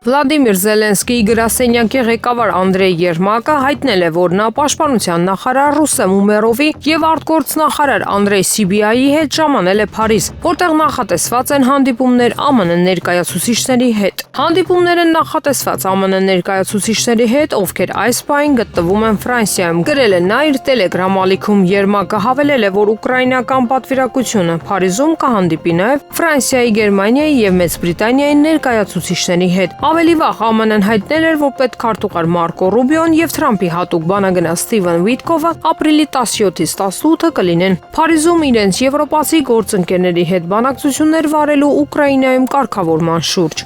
Վլադիմիր Զելենսկիի գրասենյակի ղեկավար Անդրեյ Երմակը հայտնել է, որ նա պաշտպանության նախարար Ռուստեմ Ումերովի եւ արտգործնախարար Անդրեյ Սիբիայի հետ ժամանել է Փարիզ, որտեղ նախատեսված են հանդիպումներ ԱՄՆ ներկայացուցիչների հետ։ Հանդիպումներ են նախատեսված ԱՄՆ ներկայացուցիչների հետ, ովքեր այս պահին գտնվում են Ֆրանսիայում, գրել է նա իր Telegram ալիքում։ Երմակը հավելել է, որ ուկրաինական պատվիրակությունը Փարիզում կհանդիպի նաեւ Ֆրանսիայի, Գերմանիայի եւ Մեծ Բրիտանիայի ներկայացուցիչների հետ։ Ավելի վաղ ԱՄՆ-ն հայտնել էր, որ պետքարտուղար Մարկո Ռուբիոն եւ Թրամփի հատուկ բանագնաց Ստիվեն Վիտկովը ապրիլի 17-ից 18-ը կլինեն Փարիզում իրենց եվրոպացի գործընկերների հետ բանակցություններ վարելու Ուկրաինայում կարգավորման շուրջ։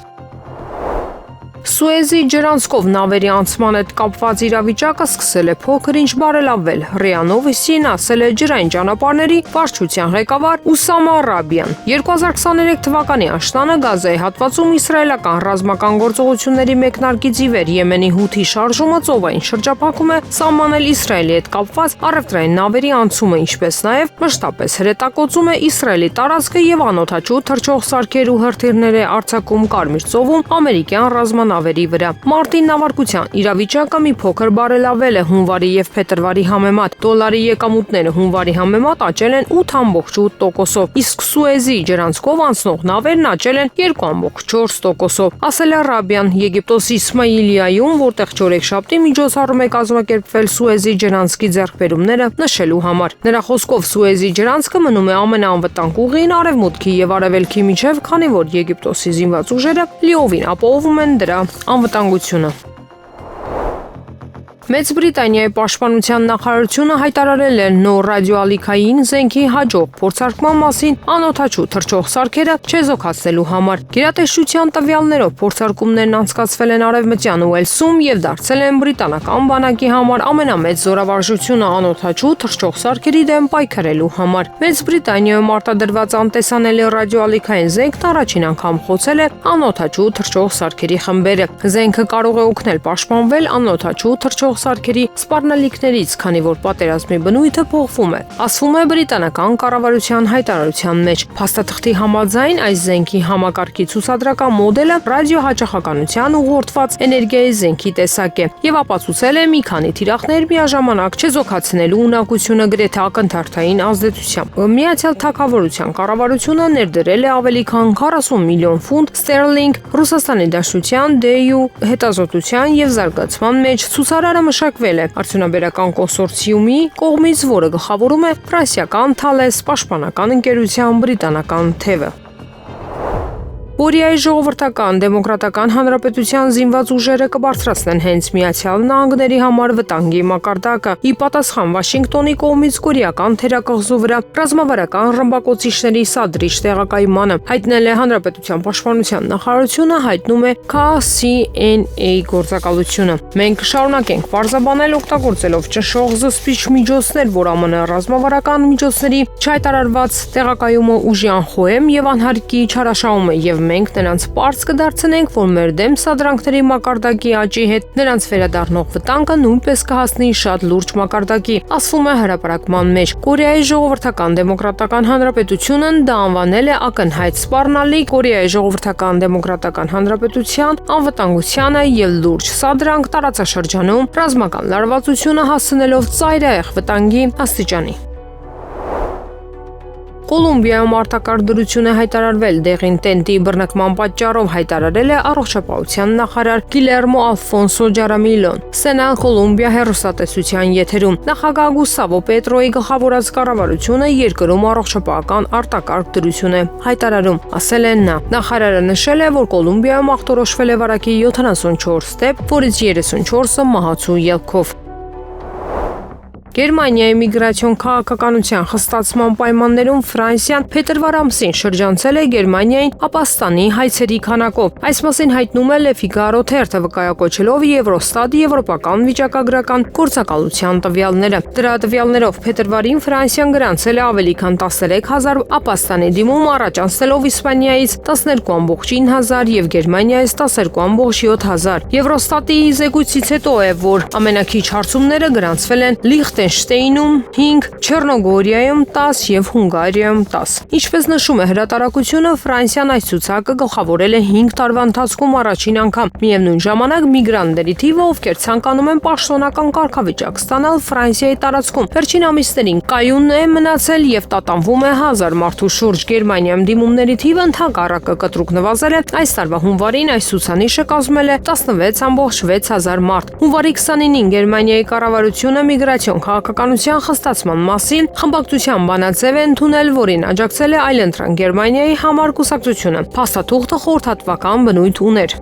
Սուեզի ջրանցքով նավերի անցման հետ կապված իրավիճակը սկսել է փոքր-ինչ բարելավվել։ ՌԻԱ Նովոստին ասել է ջրային ճանապարհների վարչության ղեկավար Ուսամա Ռաբիան։ 2023 թվականի աշնանը Գազայի հատվածում իսրայելական ռազմական գործողությունների մեկնարկից ի վեր Եմենի Հութի շարժումը ծովային շրջափակում է սահմանել Իսրայելի հետ կապված առևտրային նավերի անցումը, ինչպես նաև մշտապես հրետակոծում է Իսրայելի տարածքը եւ անօդաչու թռչող սարքեր ու հրթիռներ է արձակում Կարմիր ծովում ամերիկյան ռազմանավերի վրա։ Մարտին նավարկության իրավիճակը մի փոքր բարելավել է հունվարի եւ փետրվարի համեմատ։ Դոլարի եկամուտները հունվարի համեմատ աճել են 8.8%, իսկ Սուեզի ջրանցքով անցնող նավերն աճել են 2.4%, ասել է Ռաբիան։ Եգիպտոսի Իսմայիլիայում, որտեղ չորեքշաբթի միջոցառում է կազմակերպվել Սուեզի ջրանցքի ձեռքբերումները նշելու համար։ Նրա խոսքով Սուեզի ջրանցքը մնում է ամենաանվտանգ ուղին արևմուտքի եւ արևելքի միջև, քանի որ Եգիպտոսի զինված ուժերը լիովին ապահովում են դրա անվտանգությունը։ Մեծ Բրիտանիայի պաշտպանության նախարարությունը հայտարարել է նոր ռադիոալիքային զենքի հաջող փորձարկման մասին անօդաչու թռչող սարքերը չեզոքացնելու համար։ Գերատեսչության տվյալներով փորձարկումներն անցկացվել են Արևմտյան Ուելսում եւ դարձել են բրիտանական բանակի համար ամենամեծ զորավարժությունը անօդաչու թռչող սարքերի դեմ պայքարելու համար։ Մեծ Բրիտանիայում արտադրված անտեսանելի ռադիոալիքային զենքն առաջին անգամ խոցել է անօդաչու թռչող սարքերի խմբերը։ Զենքը կարող է օգնել պաշտպանվել անօդաչու թռչող սարքերի սպառնալիքներից, քանի որ պատերազմի բնույթը փոխվում է, ասվում է բրիտանական կառավարության հայտարարության մեջ։ Փաստաթղթի համաձայն այս զենքի համակարգի ցուցադրական մոդելը ռադիոհաճախականության ուղղորդված էներգիայի զենքի տեսակ է եւ ապացուցել է մի քանի թիրախներ միաժամանակ չեզոքացնելու ունակությունը գրեթե ակնթարթային ազդեցությամբ։ Միացյալ Թագավորության կառավարությունը ներդրել է ավելի քան 40 միլիոն ֆունտ ստերլինգ Ռուսաստանի Դաշնության ԴԵ հետազոտության եւ զարգացման մեջ։ Ցուցարարը մշակվել է արդյունաբերական կոնսորցիումի կողմից, որը գլխավորում է ֆրանսիական Thales պաշտպանական ընկերության բրիտանական թևը։ Կորեայի ժողովրդական դեմոկրատական հանրապետության զինված ուժերը կբարձրացնեն հենց Միացյալ Նահանգների համար վտանգի մակարդակը։ Ի պատասխան Վաշինգտոնի կողմից կորեական թերակղզու վրա ռազմավարական ռմբակոծիչների սադրիչ տեղակայմանը, հայտնել է Հանրապետության պաշտպանության նախարարությունը, հայտնում է KCNA գործակալությունը։ Մենք կշարունակենք պարզաբանել օգտագործելով ճնշող զսպիչ միջոցներ, որ ԱՄՆ ռազմավարական միջոցների չհայտարարված տեղակայումը ուժի անխոհեմ եւ անհարկի չարաշահում է եւ մենք նրանց պարզ կդարձնենք, որ մեր դեմ սադրանքների մակարդակի աճի հետ նրանց վերադառնող վտանգը նույնպես կհասնի շատ լուրջ մակարդակի, ասվում է հրապարակման մեջ։ Կորեայի ժողովրդական դեմոկրատական հանրապետությունն դա անվանել է ակնհայտ սպառնալիք Կորեայի ժողովրդական դեմոկրատական հանրապետության անվտանգությանը եւ լուրջ սադրանք տարածաշրջանում ռազմական լարվածությունը հասցնելով ծայրահեղ վտանգի աստիճանի։ Կոլումբիայում արտակարգ դրություն է հայտարարվել դեղին տենտի բռնկման պատճառով, հայտարարել է առողջապահության նախարար Գիլերմո Ալֆոնսո Ջարամիլոն։ Սենալ Կոլումբիա հեռուստատեսության եթերում նախագահ Գուսավո Պետրոյի գլխավորած կառավարությունը երկրում առողջապահական արտակարգ դրություն է հայտարարում, ասել է նա։ Նախարարը նշել է, որ Կոլումբիայում ախտորոշվել է վարակի 74 դեպք, որից 34-ը մահացու ելքով։ Գերմանիայի միգրացիոն քաղաքականության խստացման պայմաններում Ֆրանսիան փետրվար ամսին շրջանցել է Գերմանիային Աբաստանի հայցերի քանակով։ Այս մասին հայտնում է Le Figaro թերթը, վկայակոչելով Եվրոստատ եվրոպական վիճակագրական գործակալության տվյալները։ Դրա տվյալներով փետրվարին Ֆրանսիան գրանցել է ավելի քան 13,000 Աբաստանի դիմում, առաջ անցնելով Իսպանիայից 12,900 եւ Գերմանիայից 12,700։ Եվրոստատի զեկույցից հետո է, որ ամենակիչ հարցումները գրանցվել են Լիխտենշտեյնում 5, Չեռնոգորիայում 10 եւ Հունգարիայում 10։ Ինչպես նշում է հրատարակությունը, Ֆրանսիան այս ցուցակը գլխավորել է 5 տարվա ընթացքում առաջին անգամ։ Միևնույն ժամանակ միգրանտների թիվը, ովքեր ցանկանում են պաշտոնական կարգավիճակ ստանալ Ֆրանսիայի տարածքում, վերջին ամիսներին կայուն է մնացել եւ տատանվում է 1000 մարդու շուրջ։ Գերմանիայում դիմումների թիվը ընդհանրակը կտրուկ նվազել է։ Այս տարվա հունվարին այս ցուցանիշը կազմել է 16,6 մարդ։ Հունվարի 29-ին Գերմանիայի կառավարությունը միգրացիոն քաղաքականության խստացման մասին խմբակցության բանաձև է ընդունել, որին աջակցել է այլընտրանք Գերմանիայի համար կուսակցությունը։ Փաստաթուղթը խորհրդատվական բնույթ ուներ։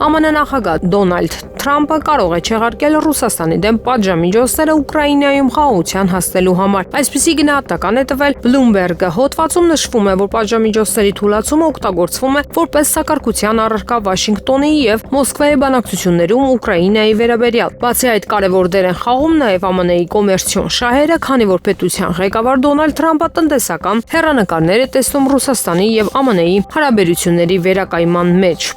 ԱՄՆ նախագահ Դոնալդ Թրամփը կարող է չեղարկել Ռուսաստանի դեմ պատժամիջոցները Ուկրաինայում խաղաղության հասնելու համար։ Այսպիսի գնահատական է տվել Bloomberg-ը։ Հոդվածում նշվում է, որ պատժամիջոցների թույլատումը օգտագործվում է որպես սակարկության առարկա Վաշինգտոնի եւ Մոսկվայի բանակցություններում Ուկրաինայի վերաբերյալ։ Բացի այդ, կարևոր դեր են խաղում նաեւ ԱՄՆ-ի կոմերցիոն շահերը, քանի որ պետության ղեկավար Դոնալդ Թրամփը տնտեսական հեռանկարներ է տեսնում Ռուսաստանի եւ ԱՄՆ-ի հարաբերությունների վերակայման մեջ։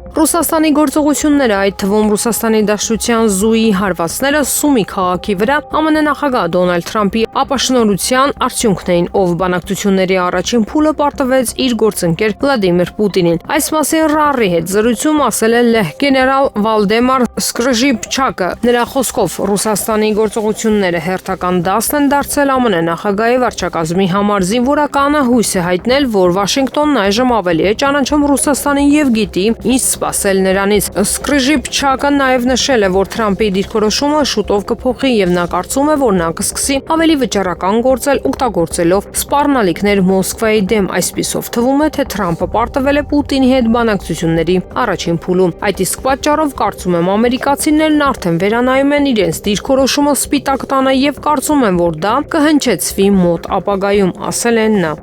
Ռուսաստանի գործողությունները, այդ թվում Ռուսաստանի Դաշնության Զուի հարվածները Սումի քաղաքի վրա ԱՄՆ նախագահ Դոնալդ Թրամփի ապաշնորհության արդյունքն էին, ով բանակցությունների առաջին փուլը պարտվեց իր գործընկեր Վլադիմիր Պուտինին։ Այս մասին ՌԱՌ-ի հետ զրույցում ասել է լեհ գեներալ Վալդեմար Սկրժիփչակը։ Նրա խոսքով Ռուսաստանի գործողությունները հերթական դասն են դարձել ԱՄՆ նախագահի վարչակազմի համար։ Զինվորականը հույս է հայտնել, որ Վաշինգտոնն այժմ ավելի է ճանաչում Ռուսաստանին եւ գիտի ինչ սպասել նրանից։ Սկրժիփչակը նաև նշել է, որ Թրամփի դիրքորոշումը շուտով կփոխի եւ նա կարծում է, որ նա կսկսի ավելի վճռական գործել, օգտագործելով սպառնալիքներ Մոսկվայի դեմ։ Այսպիսով թվում է, թե Թրամփը պարտվել է Պուտինի հետ բանակցությունների առաջին փուլում։ Այդ իսկ պատճառով կարծում եմ ամերիկացիներն արդեն վերանայում են իրենց դիրքորոշումը Սպիտակ տանը եւ կարծում են, որ դա կհնչեցվի մոտ ապագայում, ասել են նա։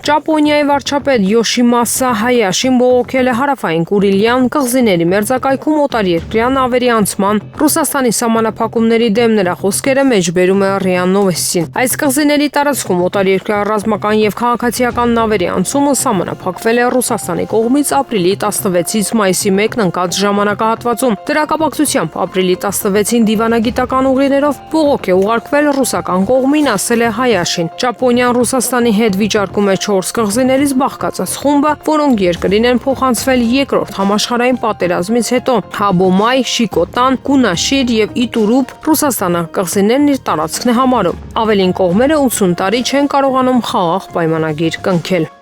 Ճապոնիայի վարչապետ Յոշիմասա Հայաշին բողոքել է հարավային Կուրիլյան կղզիների մերձակայքում օտարերկրյա նավերի անցման Ռուսաստանի սահմանափակումների դեմ նրա խոսքերը մեջբերում է ՌԻԱ Նովոստին։ Այս կղզիների տարածքում օտարերկրյա ռազմական եւ քաղաքացիական նավերի անցումը սահմանափակվել է Ռուսաստանի կողմից ապրիլի 16-ից մայիսի 1-ն ընկած ժամանակահատվածում։ Դրա կապակցությամբ ապրիլի 16-ին դիվանագիտական ուղիներով բողոք է ուղարկվել ռուսական կողմին, ասել է Հայաշին։ Ճապոնիան Ռուսաստանի հետ վիճարկում է 4 կղզիներից բաղկացած խումբը, որոնք երկրին են փոխանցվել երկրորդ համաշխարհային պատերազմից հետո։ Հաբոմայ, Շիկոտան, Կունաշիր եւ Իտուրուպ Ռուսաստանը կղզիներն իր տարածքն է համարում։ Ավելին կողմերը 80 տարի չեն կարողանում խաղաղ պայմանագիր կնքել։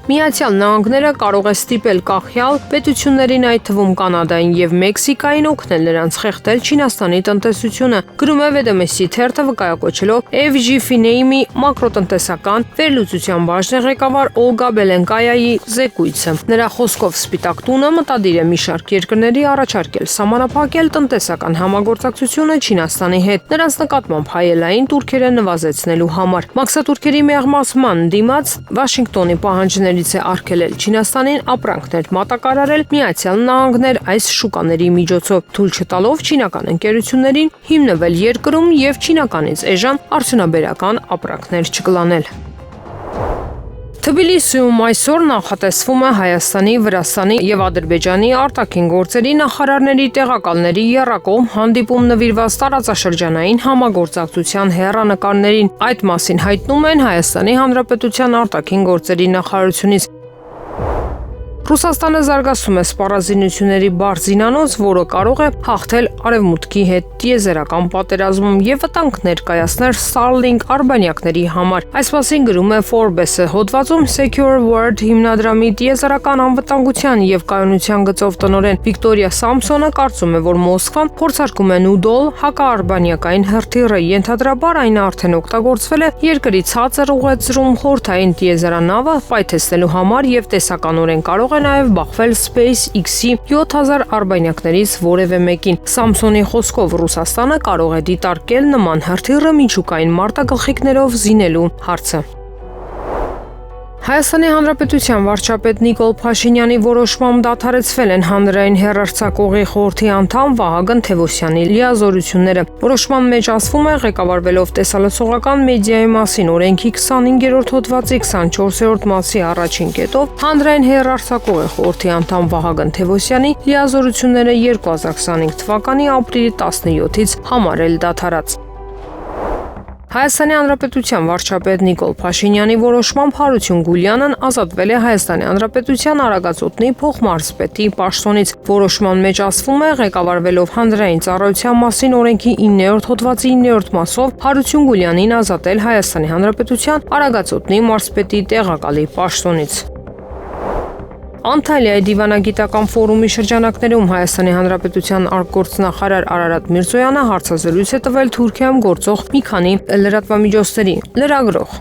Միացյալ Նահանգները կարող է ստիպել կախյալ պետություններին, այդ թվում Կանադային եւ Մեքսիկային, օգնել նրանց խեղդել Չինաստանի տնտեսությունը։ Գրում է Վեդոմեսի թերթը, վկայակոչելով FG Finame-ի մակրոտնտեսական վերլուծության բաժնի ղեկավար Օլգա Բելենկայայի զեկույցը։ Նրա խոսքով Սպիտակ տունը մտադիր է մի շարք երկրների առաջարկել սահմանափակել տնտեսական համագործակցությունը Չինաստանի հետ, նրանց նկատմամբ հայելային տուրքերը նվազեցնելու համար։ Մաքսատուրքերի մեղմացման դիմաց Վաշինգտոնի պահանջները է արգելել Չինաստանին ապրանքներ մատակարարել Միացյալ Նահանգներ այս շուկաների միջոցով, թույլ չտալով չինական ընկերություններին հիմնվել երկրում եւ չինականից էժան արդյունաբերական ապրանքներ չկլանել։ Թբիլիսիում այսօր նախատեսվում է Հայաստանի, Վրաստանի եւ Ադրբեջանի արտաքին գործերի նախարարների տեղակալների եռակողմ հանդիպում նվիրված տարածաշրջանային համագործակցության հեռանկարներին։ Այդ մասին հայտնում են Հայաստանի Հանրապետության արտաքին գործերի նախարարությունից։ Ռուսաստանը զարգացում է սպառազինությունների բարձինանոց, որը կարող է հաղթել արևմուտքի հետ տիեզերական պատերազմում եւ վտանգներ կայացնել Starlink արբանյակների համար։ Այս մասին գրում է Forbes-ը հոդվածում Secure World հիմնադրամի տիեզերական անվտանգության եւ կայունության գծով տնօրեն Վիկտորիա Սամսոնը կարծում է, որ Մոսկվան փորձարկում է նուդոլ հակաարբանյակային հրթիռը, ենթադրաբար այն արդեն օգտագործվել է երկրի ցածր ուղեծրում խորհրդային տիեզերանավը պայթեցնելու համար եւ տեսականորեն կարող է նաև բախվել SpaceX-ի 7000 արբանյակներից որևէ մեկին։ Սամսոնի խոսքով Ռուսաստանը կարող է դիտարկել նման հրթիռը միջուկային մարտագլխիկներով զինելու հարցը։ Հայաստանի Հանրապետության վարչապետ Նիկոլ Փաշինյանի որոշմամբ դադարեցվել են հանրային հեռարձակողի խորհրդի անդամ Վահագն Թևոսյանի լիազորությունները։ Որոշման մեջ ասվում է, ղեկավարվելով տեսալսողական մեդիայի մասին օրենքի 25-րդ հոդվածի 24-րդ մասի առաջին կետով, հանրային հեռարձակողի խորհրդի անդամ Վահագն Թևոսյանի լիազորությունները 2025 թվականի ապրիլի 17-ից համարել դադարած։ Հայաստանի Հանրապետության վարչապետ Նիկոլ Փաշինյանի որոշմամբ Հարություն Գուլյանն ազատվել է Հայաստանի Հանրապետության Արագածոտնի փոխմարզպետի պաշտոնից։ Որոշման մեջ ասվում է, ղեկավարվելով հանրային ծառայության մասին օրենքի 9-րդ հոդվածի 9-րդ մասով Հարություն Գուլյանին ազատել Հայաստանի Հանրապետության Արագածոտնի մարզպետի տեղակալի պաշտոնից։ Անտալիայի դիվանագիտական ֆորումի շրջանակներում Հայաստանի Հանրապետության արտգործնախարար Արարատ Միրզոյանը հարցազրույց է տվել Թուրքիայում գործող մի քանի լրատվամիջոցների։ Լրագրող.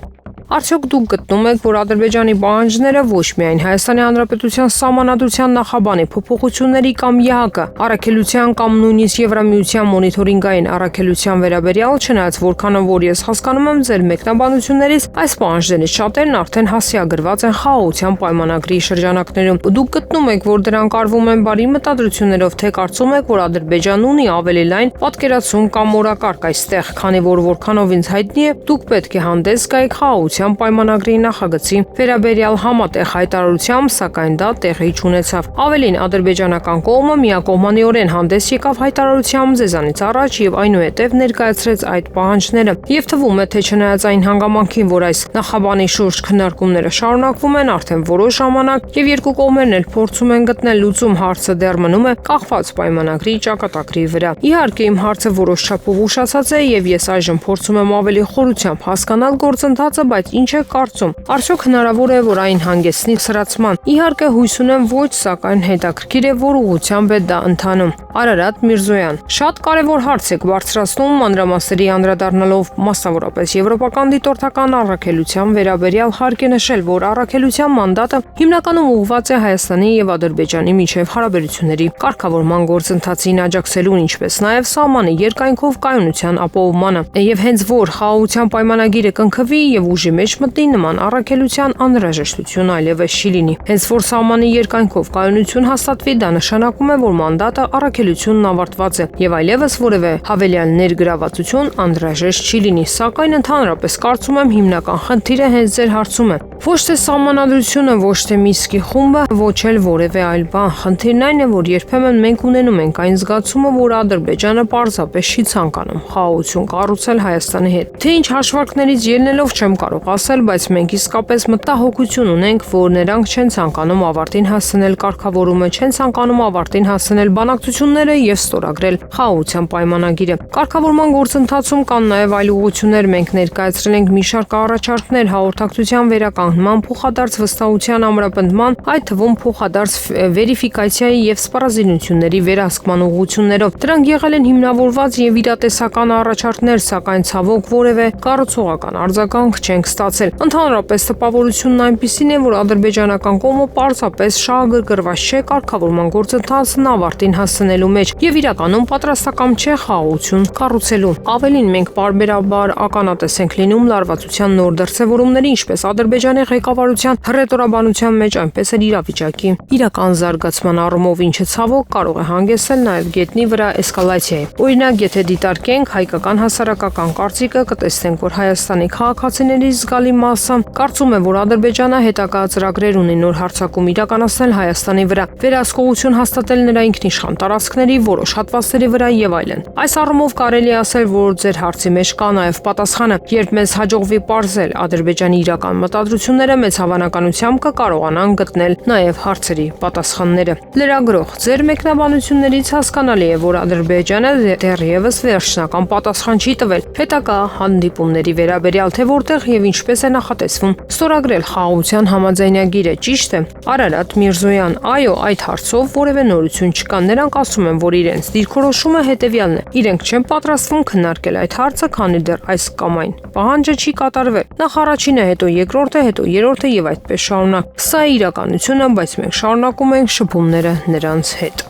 Արդյոք դուք գտնում եք, որ Ադրբեջանի պահանջները ոչ միայն Հայաստանի Հանրապետության սահմանադրության նախաբանի փոփոխությունների կամ ԵԱՀԿ առաքելության կամ նույնիսկ Եվրամիության մոնիթորինգային առաքելության վերաբերյալ, չնայած որքանով որ ես հասկանում եմ ձեր մեկնաբանություններից, այս պահանջներից շատերն արդեն հասցեագրված են խաղաղության պայմանագրի շրջանակներում։ Դուք գտնում եք, որ դրանք արվում են բարի մտադրություններով, թե կարծում եք, որ Ադրբեջանն ունի ավելի լայն պատկերացում կամ օրակարգ այստեղ, քանի որ որքանով ինձ հայտնի է, դուք պետք է հանդես գայիք խաղաղության պայմանագրի նախագծի վերաբերյալ համատեղ հայտարարությամբ, սակայն դա տեղի չունեցավ։ Ավելին, ադրբեջանական կողմը միակողմանիորեն հանդես եկավ հայտարարությամբ ձեզանից առաջ եւ այնուհետեւ ներկայացրեց այդ պահանջները։ Եվ թվում է, թե չնայած այն հանգամանքին, որ այս նախաբանի շուրջ քննարկումները շարունակվում են արդեն որոշ ժամանակ եւ երկու կողմերն էլ փորձում են գտնել լուծում, հարցը դեռ մնում է կախված պայմանագրի ճակատագրի վրա։ Իհարկե, իմ հարցը որոշ չափով ուշացած է եւ ես այժմ փորձում եմ ավելի խորությամբ հասկանալ գործընթացը, բայց ինչ է կարծում։ Արդյոք հնարավոր է, որ այն հանգեցնի սրացման։ Իհարկե հույս ունեմ ոչ, սակայն հետաքրքիր է, որ ուղղությամբ է դա ընթանում։ Արարատ Միրզոյան. Շատ կարևոր հարց եք բարձրացնում, մանրամասների անդրադառնալով մասնավորապես եվրոպական դիտորդական առաքելության վերաբերյալ հարկ է նշել, որ առաքելության մանդատը հիմնականում ուղղված է Հայաստանի եւ Ադրբեջանի միջև հարաբերությունների կարգավորման գործընթացին աջակցելուն, ինչպես նաեւ սահմանի երկայնքով կայունության ապահովմանը։ Եվ հենց որ խաղաղության պայմանագիրը կնքվի եւ ուժի մեջ մտնի, նման առաքելության անհրաժեշտություն այլևս չի լինի։ Հենց որ սահմանի երկայնքով կայունություն հաստատվի, դա նշանակում է, որ մանդատը առաքելությունն ավարտված է եւ այլևս որևէ հավելյալ ներգրավվածություն անհրաժեշտ չի լինի։ Սակայն ընդհանրապես կարծում եմ հիմնական խնդիրը հենց ձեր հարցում է։ Ոչ թե սահմանադրությունը, ոչ թե Մինսկի խումբը, ոչ էլ որևէ այլ բան։ Խնդիրն այն է, որ երբեմն մենք ունենում ենք այն զգացումը, որ Ադրբեջանը պարզապես չի ցանկանում խաղաղություն կառուցել Հայաստանի հետ։ Թե ինչ հաշվարկներից ելնելով չեմ կարող ասել, բայց մենք իսկապես մտահոգություն ունենք, որ նրանք չեն ցանկանում ավարտին հասցնել կարգավորումը, չեն ցանկանում ավարտին հասցնել բանակցությունները եւ ստորագրել խաղաղության պայմանագիրը։ Կարգավորման գործընթացում կան նաեւ այլ ուղղություններ։ Մենք ներկայացրել ենք մի շարք առաջարկներ հաղորդակցության վերականգնման, փոխադարձ վստահության ամրապնդման, այդ թվում փոխադարձ վերիֆիկացիայի եւ սպառազինությունների վերահսկման ուղղություններով։ Դրանք եղել են հիմնավորված եւ իրատեսական առաջարկներ, սակայն ցավոք որևէ կառուցողական արձագանք չենք ստացել։ Ընդհանրապես տպավորությունն այնպիսին է, որ ադրբեջանական կողմը պարզապես շահագրգռված չէ կարգավորման գործընթացն ավարտին հասցնելու մեջ եւ իրականում պատրաստակամ չէ խաղաղություն կառուցելու։ Ավելին, մենք պարբերաբար ականատես ենք լինում լարվածության նոր դրսևորումների, ինչպես Ադրբեջանի ղեկավարության հռետորաբանության մեջ, այնպես էլ իրավիճակի իրական զարգացման առումով, ինչը ցավոք կարող է հանգեցնել նաեւ գետնի վրա էսկալացիայի։ Օրինակ, եթե դիտարկենք հայկական հասարակական կարծիքը, կտեսնենք, որ Հայաստանի քաղաքացիների զգալի մասը կարծում է, որ Ադրբեջանը հետագա ծրագրեր ունի նոր հարձակում իրականացնել Հայաստանի վրա, վերահսկողություն հաստատել նրա ինքնիշխան տարածքների որոշ հատվածների վրա եւ այլն։ Այս առումով կարելի է ասել, որ ձեր հարցի մեջ կա նաեւ պատասխանը։ Երբ մեզ հաջողվի պարզել Ադրբեջանի իրական մտադրությունները, մեծ հավանականությամբ կկարողանան գտնել նաեւ հարցերի պատասխանները։ Լրագրող, ձեր մեկնաբանություններից հասկանալի է, որ Ադրբեջանը դեռևս վերջնական պատասխան չի տվել հետագա հանդիպումների վերաբերյալ, թե որտեղ եւ ինչպես է նախատեսվում ստորագրել խաղաղության համաձայնագիրը, ճիշտ է։ Արարատ Միրզոյան. Այո, այդ հարցով որևէ նորություն չկա։ Նրանք ասում են, որ իրենց դիրքորոշումը հետեւյալն է։ Իրենք չեն պատրաստվում քննարկել այդ հարցը, քանի դեռ այս կամ այն պահանջը չի կատարվել։ Նախ առաջինը, հետո երկրորդը, հետո երրորդը եւ այդպես շարունակ։ Սա է իրականությունը, բայց մենք շարունակում ենք շփումները նրանց հետ։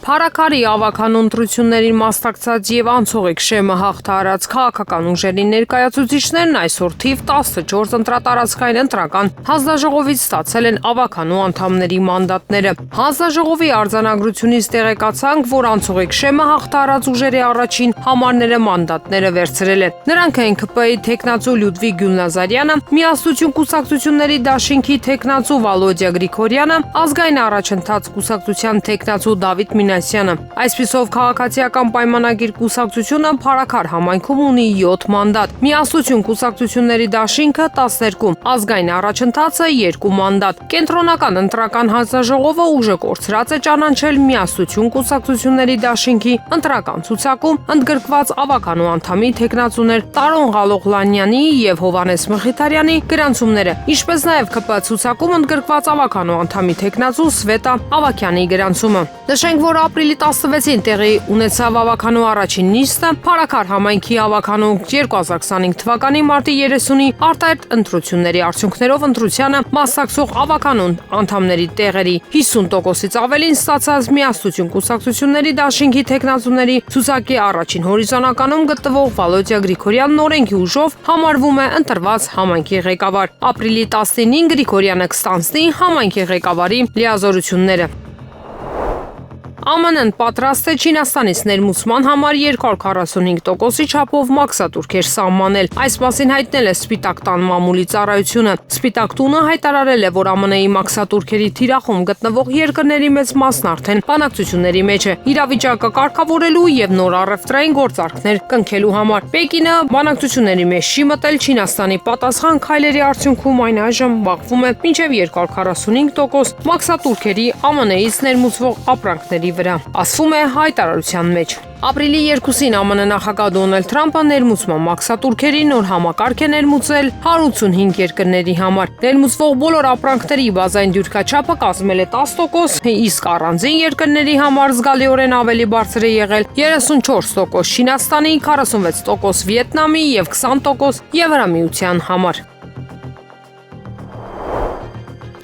Փարաքարի ավականու ընտրություններին մասնակցած եւ անցողիկ շեմը հաղթահարած քաղաքական ուժերի ներկայացուցիչներն այսօր թիվ 14 ընտրատարածքային ընտրական հանձնաժողովից ստացել են ավականու անդամների մանդատները։ Հանձնաժողովի արձանագրությունից տեղեկացանք, որ անցողիկ շեմը հաղթահարած ուժերի առաջին համարները մանդատները վերցրել են։ Նրանք են ԿՊ-ի թեկնածու Լյուդվիգ Գյուլնազարյանը, Միասնություն կուսակցությունների դաշինքի թեկնածու Վալոդիա Գրիգորյանը, Ազգային առաջընթաց կուսակցության թեկնածու Դավիթ Մինասյանը։ Այսպիսով քաղաքացիական պայմանագիր կուսակցությունը Փարաքար համայնքում ունի 7 մանդատ, Միասնություն կուսակցությունների դաշինքը 12, Ազգային առաջընթացը 2 մանդատ։ Կենտրոնական ընտրական հանձնաժողովը ուժը կորցրած է ճանաչել Միասնություն կուսակցությունների դաշինքի ընտրական ցուցակում ընդգրկված ավականու անդամի թեկնածուներ Տարոն Ղալողլանյանի եւ Հովանես Մխիթարյանի գրանցումները, ինչպես նաեւ ԿՊ ցուցակում ընդգրկված ավականու անդամի թեկնածու Սվետա Ավակյանի գրանցումը։ Նշենք, որ ապրիլի 16-ին տեղի ունեցավ ավականու առաջին նիստը Փարաքար համայնքի ավականու 2025 թվականի մարտի 30-ի արտահերթ ընտրությունների արդյունքներով ընտրությանը մասնակցող ավականու անդամների տեղերի 50%-ից ավելին ստացած Միասնություն կուսակցությունների դաշինքի թեկնածուների ցուցակի առաջին հորիզոնականում գտնվող Վալոդիա Գրիգորյանն օրենքի ուժով համարվում է ընտրված համայնքի ղեկավար։ Ապրիլի 19-ին Գրիգորյանը կստանձնի համայնքի ղեկավարի լիազորությունները։ ԱՄՆ-ն պատրաստ է Չինաստանից ներմուծման համար 245%-ի չափով մաքսատուրքեր սահմանել։ Այս մասին հայտնել է Սպիտակ տան մամուլի ծառայությունը։ Սպիտակ տունը հայտարարել է, որ ԱՄՆ-ի մաքսատուրքերի թիրախում գտնվող երկրների մեծ մասն արդեն բանակցությունների մեջ է իրավիճակը կարգավորելու եւ նոր առևտրային գործարքներ կնքելու համար։ Պեկինը բանակցությունների մեջ չի մտել Չինաստանի պատասխան քայլերի արդյունքում այն այժմ բախվում է մինչեւ 245% մաքսատուրքերի ԱՄՆ-ից ներմուծվող ապրանքների վրա, ասվում է հայտարարության մեջ։ Ապրիլի 2-ին ԱՄՆ նախագահ Դոնալդ Թրամփը ներմուծման մաքսատուրքերի նոր համակարգ է ներմուծել 185 երկրների համար։ Ներմուծվող բոլոր ապրանքների բազային դյուրքաչափը կազմել է 10%, իսկ առանձին երկրների համար զգալիորեն ավելի բարձր է եղել 34% Չինաստանի, 46% Վիետնամի եւ 20% Եվրամիության համար։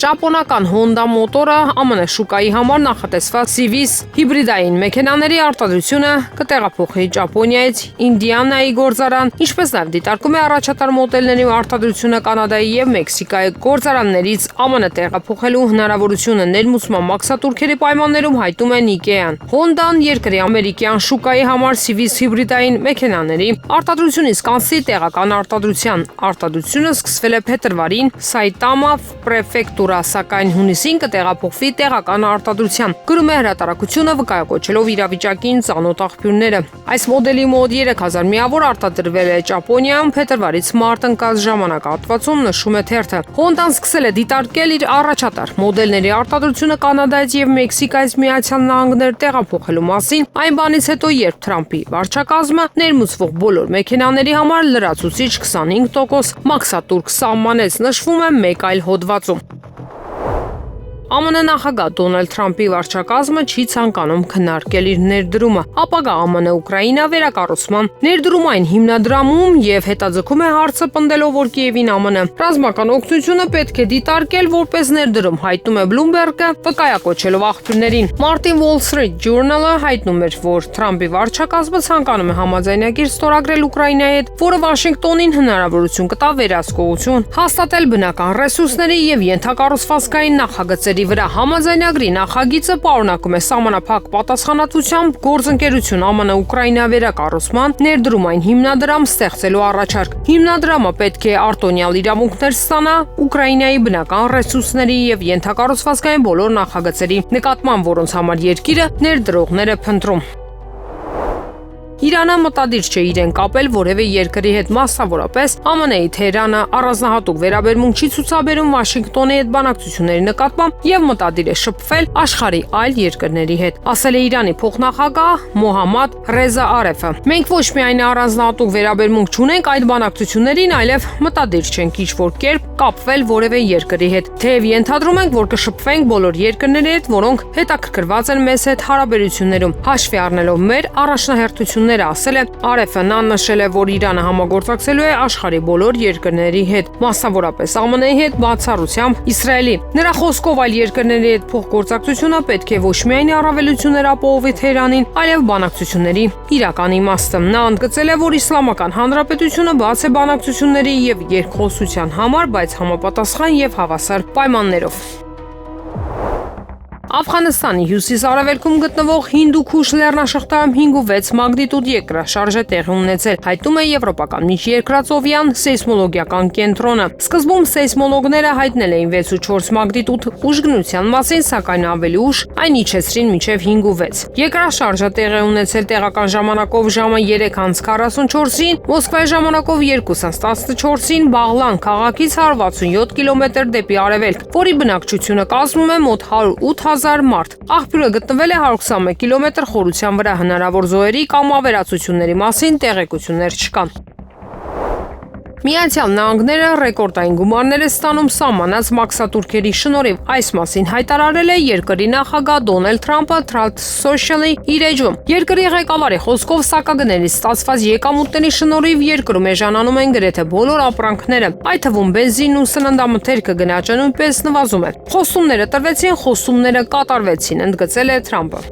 Ճապոնական Honda մոտորը ԱՄՆ շուկայի համար նախատեսված Civic հիբրիդային մեքենաների արտադրությունը կտեղափոխի Ճապոնիայից Ինդիանայի գործարան, ինչպես նաև դիտարկում է առաջատար մոդելների արտադրությունը Կանադայի եւ Մեքսիկայի գործարաններից ԱՄՆ տեղափոխելու հնարավորությունը ներմուծման մաքսատուրքերի պայմաններում հայտում է Nikkei-ն։ Honda-ն երկրի ամերիկյան շուկայի համար Civic հիբրիդային մեքենաների արտադրությունից կանցի տեղական արտադրության։ Արտադրությունը սկսվել է փետրվարին Սայտամա պրեֆեկտուրա, սակայն հունիսին կտեղափոխվի տեղական արտադրության։ Գրում է հրատարակությունը վկայակոչելով իրավիճակին ծանոթ աղբյուրները։ Այս մոդելի մոտ 3000 միավոր արտադրվել է Ճապոնիայում փետրվարից մարտ ընկած ժամանակահատվածում, նշում է թերթը։ Honda-ն սկսել է դիտարկել իր առաջատար մոդելների արտադրությունը Կանադայից եւ Մեքսիկայից Միացյալ Նահանգներ տեղափոխելու մասին այն բանից հետո, երբ Թրամփի վարչակազմը ներմուծվող բոլոր մեքենաների համար լրացուցիչ 25% մաքսատուրք սահմանեց, նշվում է մեկ այլ հոդվածում։ ԱՄՆ նախագահ Դոնալդ Թրամփի վարչակազմը չի ցանկանում քննարկել իր ներդրումը, ապագա ԱՄՆ-Ուկրաինա վերակառուցման ներդրումային հիմնադրամում եւ հետաձգում է հարցը պնդելով, որ Կիևին ԱՄՆ ռազմական օգնությունը պետք է դիտարկել որպես ներդրում, հայտնում է Bloomberg-ը, վկայակոչելով աղբյուրներին։ Martin Wall Street Journal-ը հայտնում էր, որ Թրամփի վարչակազմը ցանկանում է համաձայնագիր ստորագրել Ուկրաինայի հետ, որը Վաշինգտոնին հնարավորություն կտա վերահսկողություն հաստատել բնական ռեսուրսների եւ ենթակառուցվածքային նախագծերի վրա։ Համաձայնագրի նախագիծը պարունակում է սահմանափակ պատասխանատվությամբ գործընկերություն ԱՄՆ-Ուկրաինա վերակառուցման ներդրումային հիմնադրամ ստեղծելու առաջարկ։ Հիմնադրամը պետք է արտոնյալ իրավունքներ ստանա Ուկրաինայի բնական ռեսուրսների եւ ենթակառուցվածքային բոլոր նախագծերի նկատմամբ, որոնց համար երկիրը ներդրողներ է փնտրում։ Իրանը մտադիր չէ իրեն կապել որևէ երկրի հետ, մասնավորապես ԱՄՆ-ի Թեհրանը առանձնահատուկ վերաբերմունք չի ցուցաբերում Վաշինգտոնի հետ բանակցությունների նկատմամբ եւ մտադիր է շփվել աշխարհի այլ երկրների հետ, ասել է Իրանի փոխնախագահ Մոհամմադ Ռեզա Արեֆը։ Մենք ոչ միայն առանձնահատուկ վերաբերմունք չունենք այդ բանակցություններին, այլև մտադիր չենք ինչ-որ կերպ կապվել որևէ երկրի հետ։ Թեև ենթադրում ենք, որ կշփվենք բոլոր երկրների հետ, որոնք հետաքրքրված են մեզ հետ հարաբերություններում, հաշվի առնելով մեր առաջնահերթությունները ընկերությունները ասել է, RF-ն նշել է, որ Իրանը համագործակցելու է աշխարհի բոլոր երկրների հետ, մասնավորապես ԱՄՆ-ի հետ, բացառությամբ Իսրայելի։ Նրա խոսքով այլ երկրների հետ փոխգործակցությունը պետք է ոչ միայն առավելություններ ապահովի Թեհրանին, այլև բանակցությունների իրական իմաստը։ Նա ընդգծել է, որ Իսլամական Հանրապետությունը բաց է բանակցությունների եւ երկխոսության համար, բայց համապատասխան եւ հավասար պայմաններով։ Աֆղանստանի հյուսիս-արևելքում գտնվող Հինդուքուշ լեռնաշղթայում 5.6 մագնիտուդ երկրաշարժ է տեղի ունեցել, հայտնում է Եվրոպական միջերկրածովյան սեյսմոլոգիական կենտրոնը։ Սկզբում սեյսմոլոգները հայտնել էին 6.4 մագնիտուդ ուժգնության մասին, սակայն ավելի ուշ այն իջեցրին մինչև 5.6։ Երկրաշարժը տեղի ունեցել տեղական ժամանակով ժամը 3:44-ին, Մոսկվայի ժամանակով 2:14-ին Բաղլան քաղաքից 167 կիլոմետր դեպի արևելք, որի բնակչությունը կազմում է մոտ 108,000 մարդ։ Աղբյուրը գտնվել է 121 կիլոմետր խորության վրա, հնարավոր զոհերի կամ ավերածությունների մասին տեղեկություններ չկան։ Միացյալ Նահանգները ռեկորդային գումարներ է ստանում սահմանած մաքսատուրքերի շնորհիվ։ Այս մասին հայտարարել է երկրի նախագահ Դոնալդ Թրամփը Truth Social-ի իր էջում։ Երկրի ղեկավարի խոսքով սակագներից ստացված եկամուտների շնորհիվ երկրում էժանանում են գրեթե բոլոր ապրանքները, այդ թվում բենզինն ու սննդամթերքը գնաճը նույնպես նվազում է։ Խոստումները տրվեցին, խոստումները կատարվեցին, ընդգծել է Թրամփը։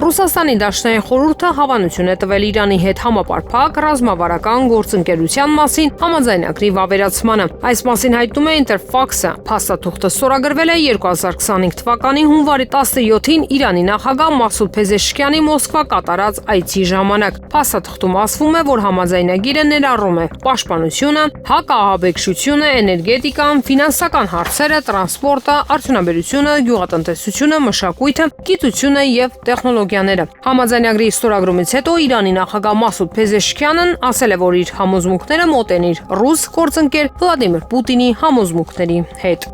Ռուսաստանի Դաշնային խորհուրդը հավանություն է տվել Իրանի հետ համապարփակ ռազմավարական գործընկերության մասին համաձայնագրի վավերացմանը։ Այս մասին հայտնում է Interfax-ը։ Փաստաթուղթը ստորագրվել է 2025 թվականի հունվարի 17-ին Իրանի նախագահ Մասուդ Փեզեշքյանի Մոսկվա կատարած այցի ժամանակ։ Փաստաթղթում ասվում է, որ համաձայնագիրը ներառում է պաշտպանությունը, հակաահաբեկչությունը, էներգետիկան, ֆինանսական հարցերը, տրանսպորտը, արդյունաբերությունը, գյուղատնտեսությունը, մշակույթը, գիտությունը եւ տեխնոլոգիաները։ Համաձայնագրի ստորագրումից հետո Իրանի նախագահ Մասուդ Փեզեշքյանն ասել է, որ իր համոզմունքները մոտ են իր ռուս գործընկեր Վլադիմիր Պուտինի համոզմունքների հետ։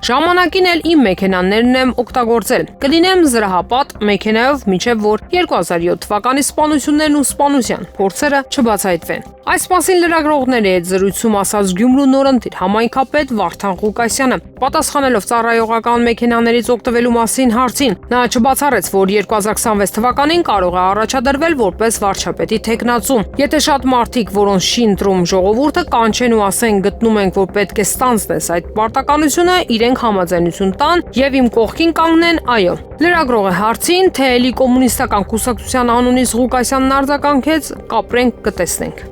Ժամանակին էլ իմ մեքենաներն եմ օգտագործել։ Կլինեմ զրահապատ մեքենայով, մինչև որ 2007 թվականի սպանություններն ու սպանության փորձերը չբացահայտվեն։ Այս մասին լրագրողների հետ զրույցում ասաց Գյումրու նորընտիր համայնքապետ Վարդան Ղուկասյանը։ Պատասխանելով ծառայողական մեքենաներից օգտվելու մասին հարցին, նա չբացառեց, որ 2026 թվականին կարող է առաջադրվել որպես վարչապետի թեկնածու։ Եթե շատ մարդիկ, որոնց չի ընտրում ժողովուրդը, կանչեն ու ասեն գտնում ենք, որ պետք է ստանձնես այդ պարտականությունը, իրենք համաձայնություն տան եւ իմ կողքին կանգնեն, այո։ Լրագրողը հարցին, թե էլի կոմունիստական կուսակցության անունից Ղուկասյանն արձագանքեց, կապրենք կտեսնենք։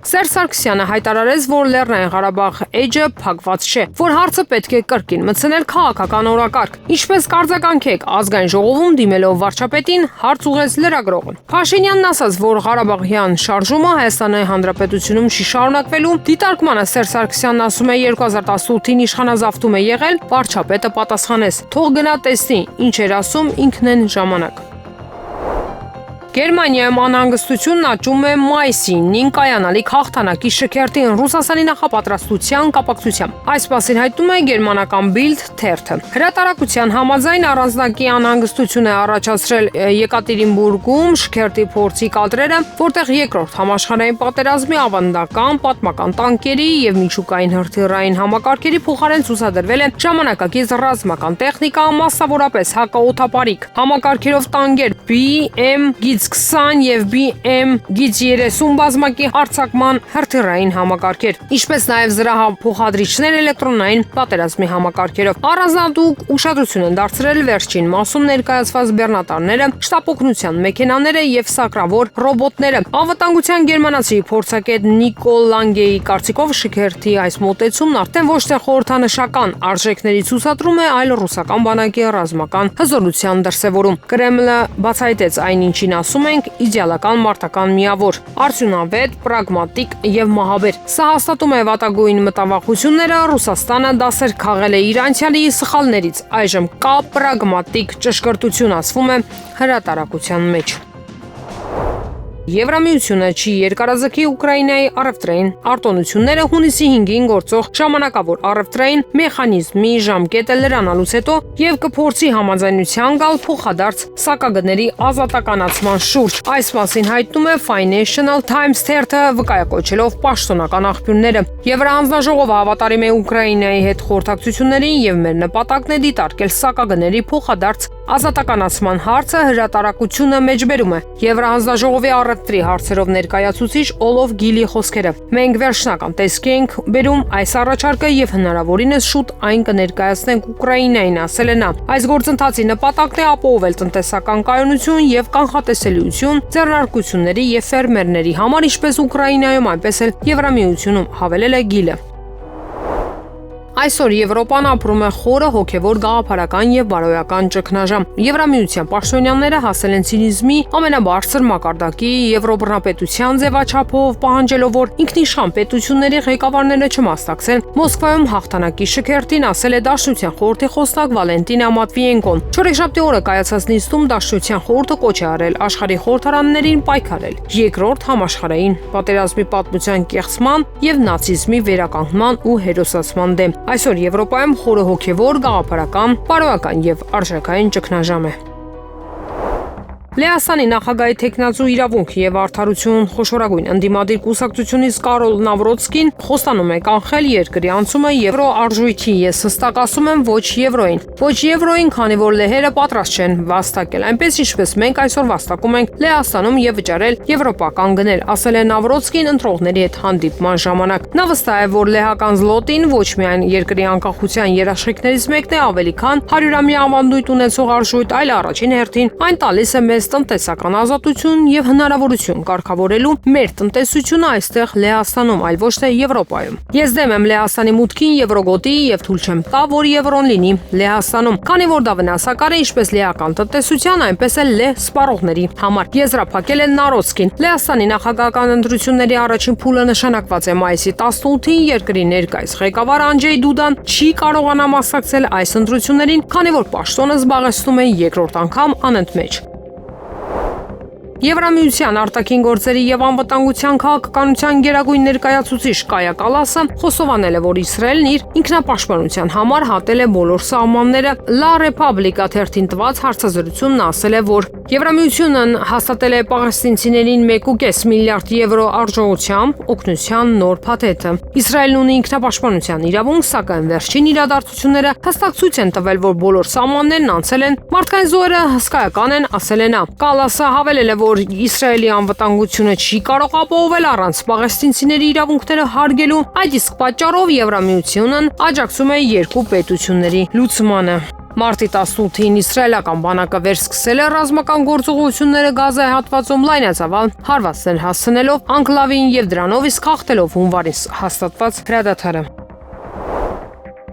Սերժ Սարգսյանը հայտարարեց, որ Լեռնային Ղարաբաղ էջը փակված չէ, որ հարցը պետք է կրկին մտցնել քաղաքական օրակարգ։ Ինչպես կարձագանքեք, ազգային ժողովում դիմելով վարչապետին հարց ուղղեց լրագրողը։ Փաշինյանն ասաց, որ Ղարաբաղյան շարժումը Հայաստանի Հանրապետությունում չի շարունակվելու։ Դիտարկմանը Սերժ Սարգսյանն ասում է 2018-ին իշխանազավթում է եղել, վարչապետը պատասխանեց. թող գնա տեսնի, ինչ էր ասում, ինքն են ժամանակ։ Գերմանիայում անհանգստությունն աճում է մայիսին կայանալիք հաղթանակի շքերթին Ռուսաստանի նախապատրաստության կապակցությամբ։ Այս մասին հայտնում է գերմանական Bild թերթը։ Հրատարակության համաձայն առանձնակի անհանգստություն է առաջացրել Եկատերինբուրգում շքերթի փորձի կադրերը, որտեղ երկրորդ համաշխարհային պատերազմի ավանդական պատմական տանկերի եւ միջուկային հրթիռային համակարգերի փոխարեն ցուցադրվել է ժամանակակից ռազմական տեխնիկա, մասնավորապես հակաօդապարիկ համակարգերով տանկեր BM-20 եւ BM-30 բազմակի արձակման հրթիռային համակարգեր, ինչպես նաեւ զրահափոխադրիչներ էլեկտրոնային պատերազմի համակարգերով։ Առանձնատուկ ուշադրություն են դարձրել վերջին մասում ներկայացված բեռնատարները, շտապօգնության մեքենաները եւ սակրավոր ռոբոտները։ Անվտանգության գերմանացի փորձագետ Նիկոլ Լանգեի կարծիքով շքերթի այս մոտեցումն արդեն ոչ թե խորհրդանշական արժեքների ցուցադրում է, այլ ռուսական բանակի ռազմական հզորության դրսևորում։ Կրեմլը բացահայտեց այն, ինչին ասում ենք, իդեալական մարտական միավոր, արդյունավետ, պրագմատիկ եւ մահաբեր։ Սա հաստատում է վատագույն մտավախությունները, Ռուսաստանը դասեր քաղել է իր անցյալի սխալներից, այժմ կա պրագմատիկ ճշգրտություն, ասվում է հրատարակության մեջ։ Եվրամիությունը չի երկարաձգի Ուկրաինայի առևտրային արտոնությունները հունիսի 5-ին գործող ժամանակավոր առևտրային մեխանիզմի ժամկետը լրանալուց հետո եւ կփորձի համաձայնության գալ փոխադարձ սակագների ազատականացման շուրջ։ Այս մասին հայտնում է Financial Times թերթը, վկայակոչելով պաշտոնական աղբյուրները։ Եվրահանձնաժողովը հավատարիմ է Ուկրաինայի հետ խորհրդակցություններին եւ մեր նպատակն է դիտարկել սակագների փոխադարձ Ազատականացման հարցը հրատարակությունը մեջբերում է։ Եվրահանձնաժողովի առևտրի հարցերով ներկայացուցիչ Օլոֆ Գիլի խոսքերը։ Մենք վերջնական տեսքի ենք բերում այս առաջարկը եւ հնարավորինս շուտ այն կներկայացնենք Ուկրաինային, ասել է նա։ Այս գործընթացի նպատակն է ապահովել տնտեսական կայունություն եւ կանխատեսելիություն ձեռնարկությունների եւ ֆերմերների համար, ինչպես Ուկրաինայում, այնպես էլ Եվրամիությունում, հավելել է Գիլը։ Այսօր Եվրոպան ապրում է խորը հոգևոր գաղափարական եւ բարոյական ճգնաժամ։ Եվրամիության պաշտոնյաները հասել են ցինիզմի ամենաբարձր մակարդակի Եվրոբռնապետության ձևաչափով, պահանջելով, որ ինքնիշխան պետությունների ղեկավարները չմասնակցեն Մոսկվայում հաղթանակի շքերթին, ասել է Դաշնության խորհրդի խոսնակ Վալենտինա Մատվիենկոն։ Չորեքշաբթի օրը կայացած նիստում Դաշնության խորհուրդը կոչ է արել աշխարհի խորհրդարաններին պայքարել երկրորդ համաշխարհային պատերազմի պատմության կեղծման եւ նացիզմի վերականգնման ու հերոսացման դեմ։ Այսօր Եվրոպայում խորը հոգևոր, գաղափարական, բարոյական եւ արժեքային ճգնաժամ է։ Լեհաստանի նախագահի թեկնածու իրավունք եւ արդարություն խոշորագույն ընդդիմադիր կուսակցությունից Կարոլ Նավրոտսկին խոստանում է կանխել երկրի անցումը եվրոարժույթի։ Ես հստակ ասում եմ ոչ եվրոին։ Ոչ եվրոին, քանի որ լեհերը պատրաստ չեն վաստակել այնպես, ինչպես մենք այսօր վաստակում ենք Լեհաստանում եւ վճարել եվրոպական գներ, ասել է Նավրոտսկին ընտրողների հետ հանդիպման ժամանակ։ Նա վստահ է, որ լեհական զլոտին ոչ միայն երկրի անկախության երաշխիքներից մեկն է, ավելի քան 100-ամյա ավանդույթ ունեցող արժույթ, այլ առաջին հերթին այն տալիս է մեզ տնտեսական ազատություն եւ հնարավորություն կարգավորելու մեր տնտեսությունը այստեղ Լեհաստանում, այլ ոչ թե Եվրոպայում։ Ես դեմ եմ Լեհաստանի մուտքին եվրոգոտի եւ թույլ չեմ տա, որ եվրոն լինի Լեհաստանում, քանի որ դա վնասակար է ինչպես լեհական տնտեսության, այնպես էլ լեհ սպառողների համար։ Եզրափակել է Նարոցկին։ Լեհաստանի նախագահական ընտրությունների առաջին փուլը նշանակված է մայիսի 18-ին։ Երկրի ներկայիս ղեկավար Անջեյ Դուդան չի կարողանա մասնակցել այս ընտրություններին, քանի որ պաշտոնը զբաղեցնում է երկրորդ անգամ անընդմեջ։ Եվրամիության արտաքին գործերի եւ անվտանգության քաղաքականության գերագույն ներկայացուցիչ Կայա Կալասը խոստովանել է, որ Իսրայելն իր ինքնապաշտպանության համար հատել է բոլոր սահմանները։ La Repubblica թերթին տված հարցազրույցում նա ասել է, որ Եվրամիությունն հաստատել է պաղեստինցիներին 1.5 միլիարդ եվրո արժողությամբ օգնության նոր փաթեթը։ Իսրայելն ունի ինքնապաշտպանության իրավունք, սակայն վերջին իրադարձությունները հստակ ցույց են տվել, որ բոլոր սահմաններն անցել են։ Մարդկային զոհերը հսկայական են, ասել է նա։ Կալասը հավելել է, որ Իսրայելի անվտանգությունը չի կարող ապահովել առանց պաղեստինցիների իրավունքները հարգելու։ Այդ իսկ պատճառով Եվրամիությունն աջակցում է երկու պետությունների լուծմանը։ Մարտի 18-ին իսրայելական բանակը վերսկսել է ռազմական գործողությունները Գազայի հատվածում լայնածավալ հարվածներ հասցնելով անկլավին եւ դրանով իսկ հաղթելով հունվարին հաստատված հրադադարը։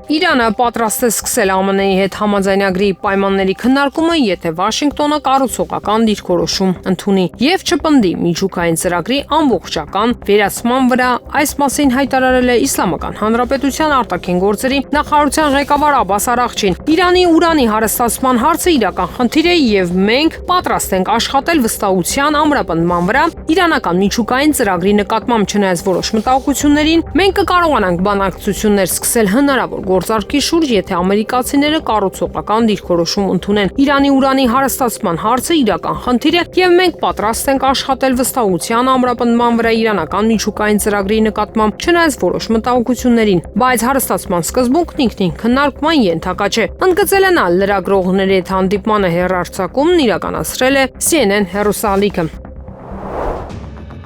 Իրանը պատրաստ է սկսել ԱՄՆ-ի հետ համաձայնագրի պայմանների քննարկումը, եթե Վաշինգտոնը կառուցողական դիրքորոշում ընդունի եւ չպնդի միջուկային ծրագրի ամբողջական վերացման վրա։ Այս մասին հայտարարել է Իսլամական Հանրապետության արտաքին գործերի նախարարության ղեկավար Աբբաս Արաղչին։ Իրանի ուրանի հարստացման հարցը իրական խնդիր է եւ մենք պատրաստ ենք աշխատել վստահության ամրապնդման վրա։ Իրանական միջուկային ծրագրի նկատմամբ չնայած որոշ մտահոգություններին, մենք կկարողանանք բանակցություններ սկսել հնարավոր գործարքի շուրջ, եթե ամերիկացիները կառուցողական դիրքորոշում ընդունեն։ Իրանի ուրանի հարստացման հարցը իրական խնդիր է եւ մենք պատրաստ ենք աշխատել վստահության ամրապնդման վրա իրանական միջուկային ծրագրի նկատմամբ, չնայած որոշ մտահոգություններին, բայց հարստացման սկզբունքն ինքնին քննարկման ենթակա չէ։ Ընդգծել է նա լրագրողների հետ հանդիպմանը հեռարձակումն իրականացրել է CNN հեռուստաալիքը։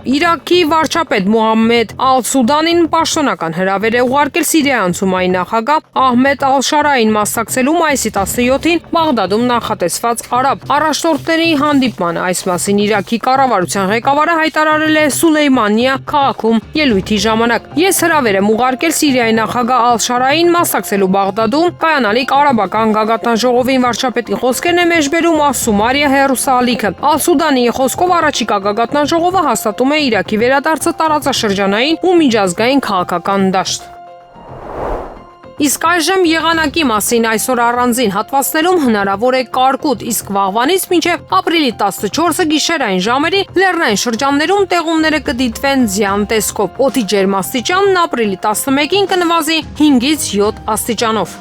Իրաքի վարչապետ Մոհամմեդ Ալ-Սուդանին պաշտոնական հրավեր է ուղարկել Սիրիայցում այն նախագահ Ահմեդ Ալ-Շարային մասնակցելու մայիսի 17-ին Բաղդադում նախատեսված արաբ առաջնորդների հանդիպմանը։ Այս մասին Իրաքի կառավարության ղեկավարը հայտարարել է Սուլեյմանիա քաղաքում ելույթի ժամանակ։ Ես հրավեր եմ ուղարկել Սիրիայի նախագահ Ալ-Շարային մասնակցելու Բաղդադում կայանալիք արաբական գագաթնաժողովին, վարչապետի խոսքերն է մեջբերում Ասումարիա հեռուստաալիքը։ Ալ-Սուդանի խոսքով առաջիկա գագաթնաժողովը հաստատում է Իրաքի վերադարձը տարածաշրջանային ու միջազգային քաղաքական դաշտ։ Իսկ այժմ եղանակի մասին այսօր առանձին հատվածներում հնարավոր է կարկուտ, իսկ վաղվանից մինչև ապրիլի 14-ը գիշերային ժամերի լեռնային շրջաններում տեղումները կդիտվեն ձյան տեսքով։ Օդի ջերմաստիճանն ապրիլի 11-ին կնվազի 5-ից 7 աստիճանով։